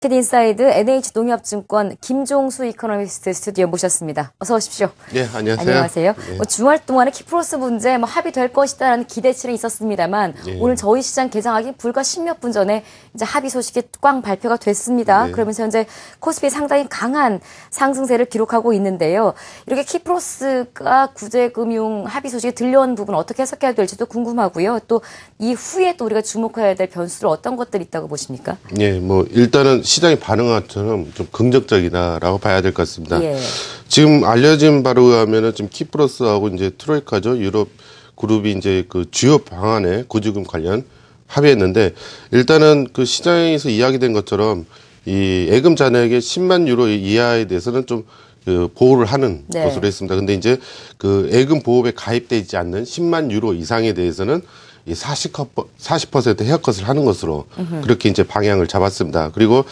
마켓 인사이드 NH농협증권 김종수 이코노미스트 스튜디오 모셨습니다. 어서 오십시오. 네, 안녕하세요. 안녕하세요. 네. 주말 동안에 키프로스 문제 합의될 것이다라는 기대치는 있었습니다만 네. 오늘 저희 시장 개장하기 불과 10몇 분 전에 이제 합의 소식이 꽝 발표가 됐습니다. 네. 그러면서 현재 코스피 상당히 강한 상승세를 기록하고 있는데요. 이렇게 키프로스가 구제금융 합의 소식이 들려온 부분 어떻게 해석해야 될지도 궁금하고요. 또 이후에 또 우리가 주목해야 될 변수로 어떤 것들이 있다고 보십니까? 네, 뭐 일단은 시장이 반응한 것처럼 좀 긍정적이다라고 봐야 될 것 같습니다. 예. 지금 알려진 바로 의하면은 지금 키프로스하고 이제 트로이카죠. 유럽 그룹이 이제 그 주요 방안에 구제금 관련 합의했는데 일단은 그 시장에서 이야기된 것처럼 이 예금 잔액의 10만 유로 이하에 대해서는 좀 그 보호를 하는 네. 것으로 했습니다. 근데 이제 그 예금 보호에 가입되지 않는 10만 유로 이상에 대해서는 이 40% 헤어컷을 하는 것으로 그렇게 이제 방향을 잡았습니다. 그리고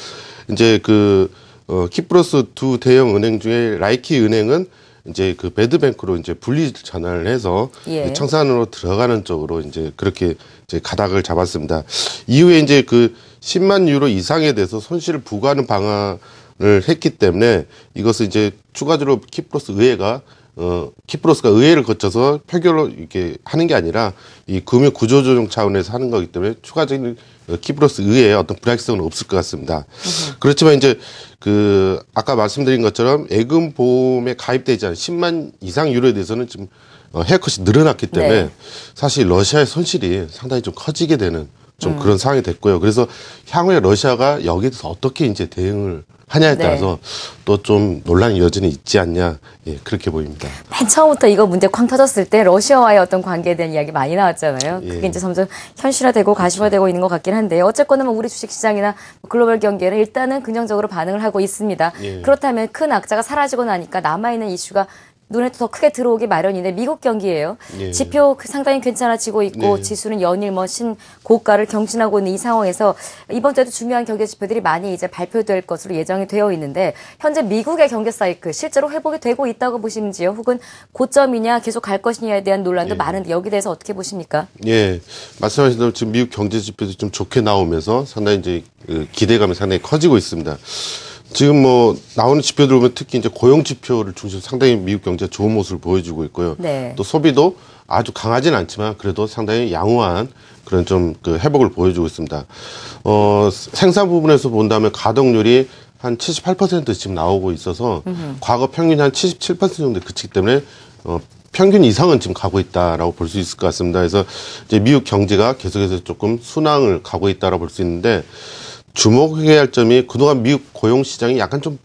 이제 키프로스 두 대형 은행 중에 라이키 은행은 이제 그 배드뱅크로 이제 분리 전환을 해서 예. 청산으로 들어가는 쪽으로 이제 그렇게 이제 가닥을 잡았습니다. 이후에 이제 그 10만 유로 이상에 대해서 손실을 부과하는 방안을 했기 때문에 이것을 이제 추가적으로 키프로스가 의회를 거쳐서 표결로 이렇게 하는 게 아니라 이 금융 구조조정 차원에서 하는 거기 때문에 추가적인 키프로스 의회에 어떤 불확실성은 없을 것 같습니다. 그렇지만 이제 아까 말씀드린 것처럼 예금 보험에 가입되지 않은 10만 이상 유로에 대해서는 지금 헤어컷이 늘어났기 때문에 네. 사실 러시아의 손실이 상당히 좀 커지게 되는 좀 그런 상황이 됐고요. 그래서 향후에 러시아가 여기에 대해서 어떻게 이제 대응을 하냐에 따라서 또 좀 논란이 여전히 있지 않냐, 예, 그렇게 보입니다. 맨 처음부터 이거 문제 쾅 터졌을 때 러시아와의 어떤 관계에 대한 이야기 많이 나왔잖아요. 예. 그게 이제 점점 현실화되고 가시화되고 있는 것 같긴 한데요. 어쨌거나 우리 주식시장이나 글로벌 경기에는 일단은 긍정적으로 반응을 하고 있습니다. 예. 그렇다면 큰 악자가 사라지고 나니까 남아있는 이슈가 눈에 더 크게 들어오기 마련인데 미국 경기예요. 예. 지표 상당히 괜찮아지고 있고 네. 지수는 연일 신고가를 경신하고 있는 이 상황에서 이번 주에도 중요한 경제 지표들이 많이 이제 발표될 것으로 예정이 되어 있는데 현재 미국의 경제 사이클 실제로 회복이 되고 있다고 보시는지요? 혹은 고점이냐 계속 갈 것이냐에 대한 논란도 예. 많은데 여기에 대해서 어떻게 보십니까? 예, 말씀하신 대로 지금 미국 경제 지표도 좀 좋게 나오면서 상당히 이제 기대감이 상당히 커지고 있습니다. 지금 뭐 나오는 지표들 보면 특히 이제 고용 지표를 중심으로 상당히 미국 경제가 좋은 모습을 보여주고 있고요. 네. 또 소비도 아주 강하진 않지만 그래도 상당히 양호한 그런 좀 회복을 보여주고 있습니다. 생산 부분에서 본다면 가동률이 한 78% 지금 나오고 있어서 과거 평균이 한 77% 정도에 그치기 때문에 평균 이상은 지금 가고 있다라고 볼 수 있을 것 같습니다. 그래서 이제 미국 경제가 계속해서 조금 순항을 가고 있다라고 볼 수 있는데 주목해야 할 점이 그동안 미국 고용 시장이 약간 좀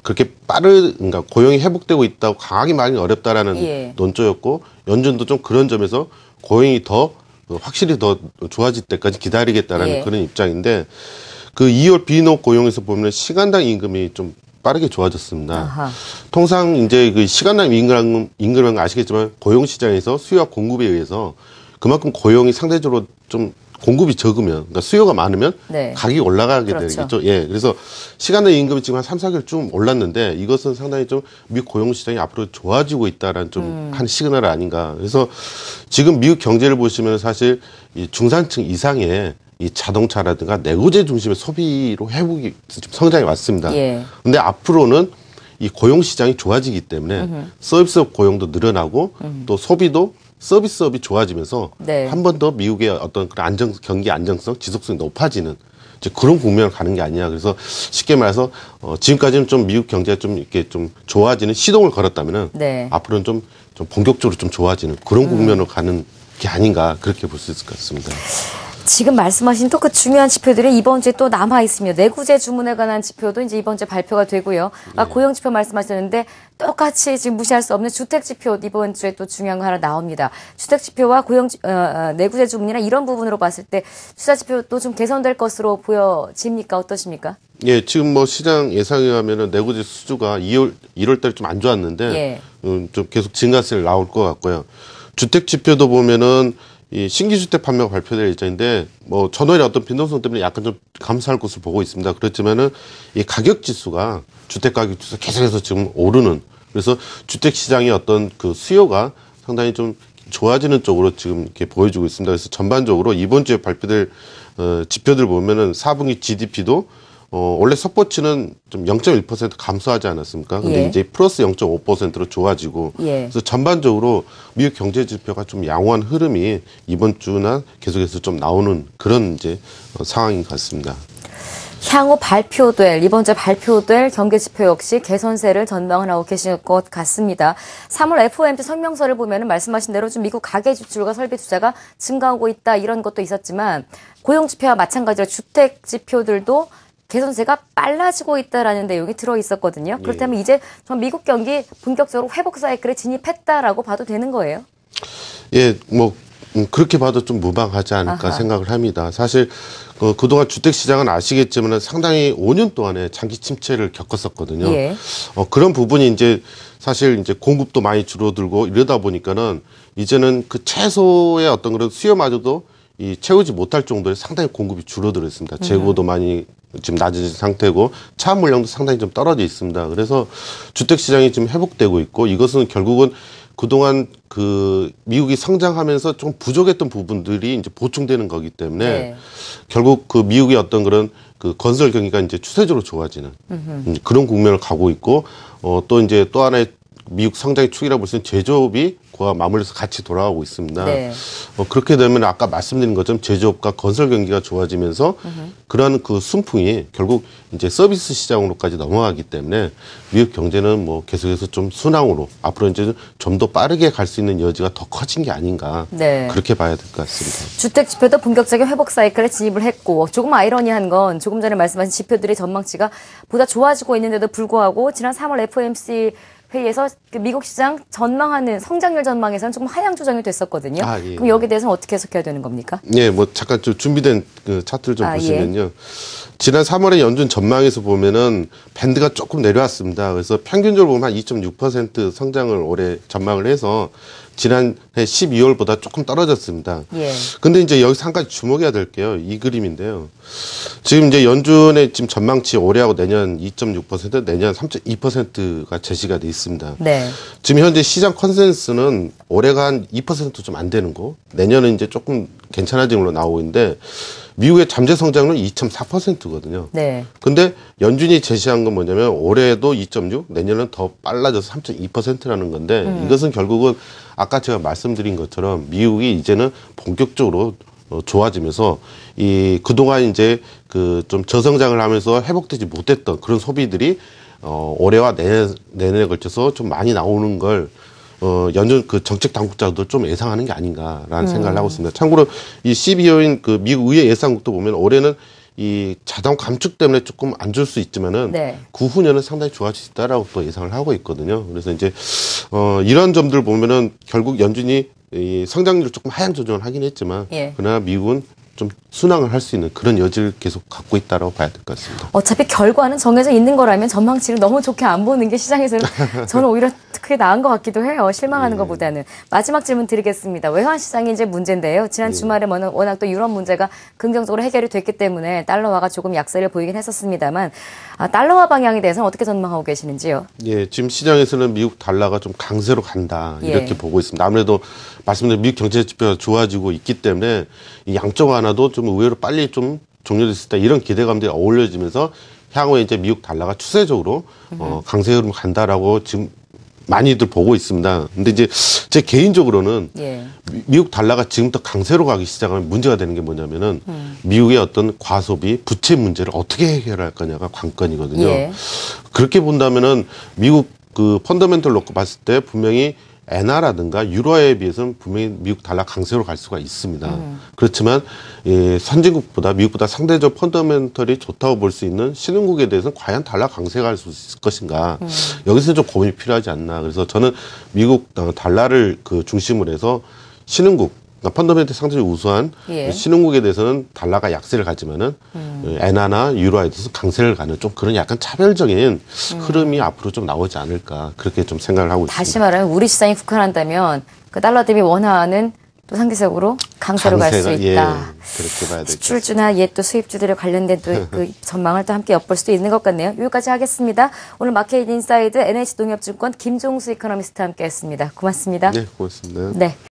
그렇게 그러니까 고용이 회복되고 있다고 강하게 말하기 어렵다라는 예. 논조였고 연준도 좀 그런 점에서 고용이 더 확실히 더 좋아질 때까지 기다리겠다라는 예. 그런 입장인데 2월 비농 고용에서 보면 시간당 임금이 좀 빠르게 좋아졌습니다. 아하. 통상 이제 시간당 임금은 아시겠지만 고용 시장에서 수요와 공급에 의해서 그만큼 고용이 상대적으로 좀 공급이 적으면, 그러니까 수요가 많으면 네. 가격이 올라가게 그렇죠. 되겠죠. 예. 그래서 시간당 임금이 지금 한 3, 4개월 좀 올랐는데 이것은 상당히 좀 미국 고용 시장이 앞으로 좋아지고 있다라는 좀 한 시그널 아닌가. 그래서 지금 미국 경제를 보시면 사실 이 중산층 이상의 이 자동차라든가 내구재 중심의 소비로 회복이 좀 성장이 왔습니다. 예. 근데 앞으로는 이 고용 시장이 좋아지기 때문에 서비스업 고용도 늘어나고 또 소비도 서비스업이 좋아지면서 네. 한 번 더 미국의 어떤 그런 경기 안정성, 지속성이 높아지는 이제 그런 국면을 가는 게 아니냐. 그래서 쉽게 말해서 지금까지는 좀 미국 경제가 좀 이렇게 좀 좋아지는 시동을 걸었다면은 네. 앞으로는 좀 본격적으로 좀 좋아지는 그런 국면으로 가는 게 아닌가 그렇게 볼 수 있을 것 같습니다. 지금 말씀하신 또 그 중요한 지표들이 이번 주에 또 남아 있으며 내구재 주문에 관한 지표도 이제 이번 주에 발표가 되고요. 고용 지표 말씀하셨는데 똑같이 지금 무시할 수 없는 주택 지표 이번 주에 또 중요한 거 하나 나옵니다. 주택 지표와 내구재 주문이나 이런 부분으로 봤을 때 투자 지표도 좀 개선될 것으로 보여집니까? 어떠십니까? 예, 지금 뭐 시장 예상에 하면은 내구재 수주가 1월 달에 좀 안 좋았는데 예. 좀 계속 증가세를 나올 것 같고요. 주택 지표도 보면은 이 신규 주택 판매가 발표될 예정인데 뭐 전월의 어떤 빈도성 때문에 약간 좀 감소할 것으로 보고 있습니다. 그렇지만은 이 가격 지수가 주택 가격 지수가 계속해서 지금 오르는 그래서 주택 시장의 어떤 그 수요가 상당히 좀 좋아지는 쪽으로 지금 이렇게 보여주고 있습니다. 그래서 전반적으로 이번 주에 발표될 지표들 보면은 4분기 GDP도 원래 서포치는 좀 0.1% 감소하지 않았습니까? 근데 예. 이제 플러스 0.5%로 좋아지고, 예. 그래서 전반적으로 미국 경제 지표가 좀 양호한 흐름이 이번 주나 계속해서 좀 나오는 그런 이제 상황인 것 같습니다. 향후 이번 주에 발표될 경제 지표 역시 개선세를 전망을 하고 계실 것 같습니다. 3월 FOMC 성명서를 보면은 말씀하신 대로 좀 미국 가계 지출과 설비 투자가 증가하고 있다 이런 것도 있었지만 고용 지표와 마찬가지로 주택 지표들도 개선세가 빨라지고 있다라는 내용이 들어 있었거든요. 그렇다면 이제 전 미국 경기 본격적으로 회복 사이클에 진입했다라고 봐도 되는 거예요? 예, 뭐 그렇게 봐도 좀 무방하지 않을까 생각을 합니다. 사실 그동안 주택 시장은 아시겠지만 상당히 5년 동안에 장기 침체를 겪었었거든요. 예. 그런 부분이 이제 사실 이제 공급도 많이 줄어들고 이러다 보니까는 이제는 그 최소의 어떤 그런 수요마저도 채우지 못할 정도의 상당히 공급이 줄어들어 있습니다. 재고도 많이 지금 낮아진 상태고 차 물량도 상당히 좀 떨어져 있습니다. 그래서 주택 시장이 지금 회복되고 있고 이것은 결국은 그동안 그 미국이 성장하면서 좀 부족했던 부분들이 이제 보충되는 거기 때문에 네. 결국 그 미국의 어떤 그런 그 건설 경기가 이제 추세적으로 좋아지는 그런 국면을 가고 있고 또 이제 또 하나의 미국 성장의 축이라고 볼 수 있는 제조업이 그와 맞물려서 같이 돌아가고 있습니다. 네. 그렇게 되면 아까 말씀드린 것처럼 제조업과 건설 경기가 좋아지면서 그러한 그 순풍이 결국 이제 서비스 시장으로까지 넘어가기 때문에 미국 경제는 뭐 계속해서 좀 순항으로 앞으로 이제 좀 더 빠르게 갈 수 있는 여지가 더 커진 게 아닌가. 네. 그렇게 봐야 될 것 같습니다. 주택 지표도 본격적인 회복 사이클에 진입을 했고 조금 아이러니한 건 조금 전에 말씀하신 지표들의 전망치가 보다 좋아지고 있는데도 불구하고 지난 3월 FOMC 회의에서 그 미국 시장 전망하는 성장률 전망에서는 조금 하향 조정이 됐었거든요. 예. 그럼 여기에 대해서는 어떻게 해석해야 되는 겁니까? 예, 뭐 잠깐 좀 준비된 그 차트를 좀 보시면요. 예. 지난 3월에 연준 전망에서 보면은 밴드가 조금 내려왔습니다. 그래서 평균적으로 보면 한 2.6% 성장을 올해 전망을 해서 지난해 12월보다 조금 떨어졌습니다. 예. 근데 이제 여기서 한 가지 주목해야 될 게요. 이 그림인데요. 지금 이제 연준의 지금 전망치 올해하고 내년 2.6%, 내년 3.2%가 제시가 돼 있습니다. 네. 지금 현재 시장 컨센서스는 올해가 한 2% 좀 안 되는 거, 내년은 이제 조금 괜찮아지는 걸로 나오고 있는데 미국의 잠재 성장률은 2.4%거든요. 네. 근데 연준이 제시한 건 뭐냐면 올해도 2.6, 내년은 더 빨라져서 3.2%라는 건데 이것은 결국은 아까 제가 말씀드린 것처럼 미국이 이제는 본격적으로 좋아지면서 그동안 이제 그 좀 저성장을 하면서 회복되지 못했던 그런 소비들이 올해와 내년에 걸쳐서 좀 많이 나오는 걸 연준 그 정책 당국자도 좀 예상하는 게 아닌가라는 생각을 하고 있습니다. 참고로 이 12호인 그 미국 의회 예산국도 보면 올해는 이 자동 감축 때문에 조금 안 좋을 수 있지만은 네. 그 후년은 상당히 좋아질 수 있다라고 또 예상을 하고 있거든요. 그래서 이제 이런 점들 보면은 결국 연준이 이 성장률을 조금 하향 조정을 하긴 했지만 예. 그러나 미국은 좀 순항을 할 수 있는 그런 여지를 계속 갖고 있다라고 봐야 될 것 같습니다. 어차피 결과는 정해져 있는 거라면 전망치를 너무 좋게 안 보는 게 시장에서는 저는 오히려 그게 나은 것 같기도 해요. 실망하는 것보다는. 마지막 질문 드리겠습니다. 외환 시장이 이제 문제인데요. 지난 주말에 워낙 또 유럽 문제가 긍정적으로 해결이 됐기 때문에 달러화가 조금 약세를 보이긴 했었습니다만 달러화 방향에 대해서는 어떻게 전망하고 계시는지요? 예, 지금 시장에서는 미국 달러가 좀 강세로 간다 이렇게 예. 보고 있습니다. 아무래도 말씀드린 미국 경제 지표가 좋아지고 있기 때문에 이 양적 완화도 좀 의외로 빨리 좀 종료될 수 있다 이런 기대감들이 어울려지면서 향후에 이제 미국 달러가 추세적으로 강세 흐름 간다라고 지금 많이들 보고 있습니다. 근데 이제 제 개인적으로는 예. 미국 달러가 지금부터 강세로 가기 시작하면 문제가 되는 게 뭐냐면은 미국의 어떤 과소비, 부채 문제를 어떻게 해결할 거냐가 관건이거든요. 예. 그렇게 본다면은 미국 그 펀더멘털 놓고 봤을 때 분명히 엔화라든가 유로화에 비해서는 분명히 미국 달러 강세로 갈 수가 있습니다. 그렇지만 선진국보다 미국보다 상대적 펀더멘털이 좋다고 볼 수 있는 신흥국에 대해서는 과연 달러 강세가 갈 수 있을 것인가. 여기서 좀 고민이 필요하지 않나. 그래서 저는 미국 달러를 그 중심으로 해서 신흥국 그러니까 펀더멘털이 상당히 우수한 예. 신흥국에 대해서는 달러가 약세를 가지만은 엔화나 유로화에 대해서 강세를 가는 좀 그런 약간 차별적인 흐름이 앞으로 좀 나오지 않을까 그렇게 좀 생각을 하고 있습니다. 다시 말하면 우리 시장이 국한한다면 그 달러 대비 원화는 또 상대적으로 강세로 갈 수 있다. 예, 그렇게 봐야 되겠습니다. 수출주나 또 수입주들에 관련된 또 그 전망을 또 함께 엿볼 수도 있는 것 같네요. 여기까지 하겠습니다. 오늘 마켓 인사이드 NH농협증권 김종수 이코노미스트와 함께했습니다. 고맙습니다. 네, 고맙습니다. 네.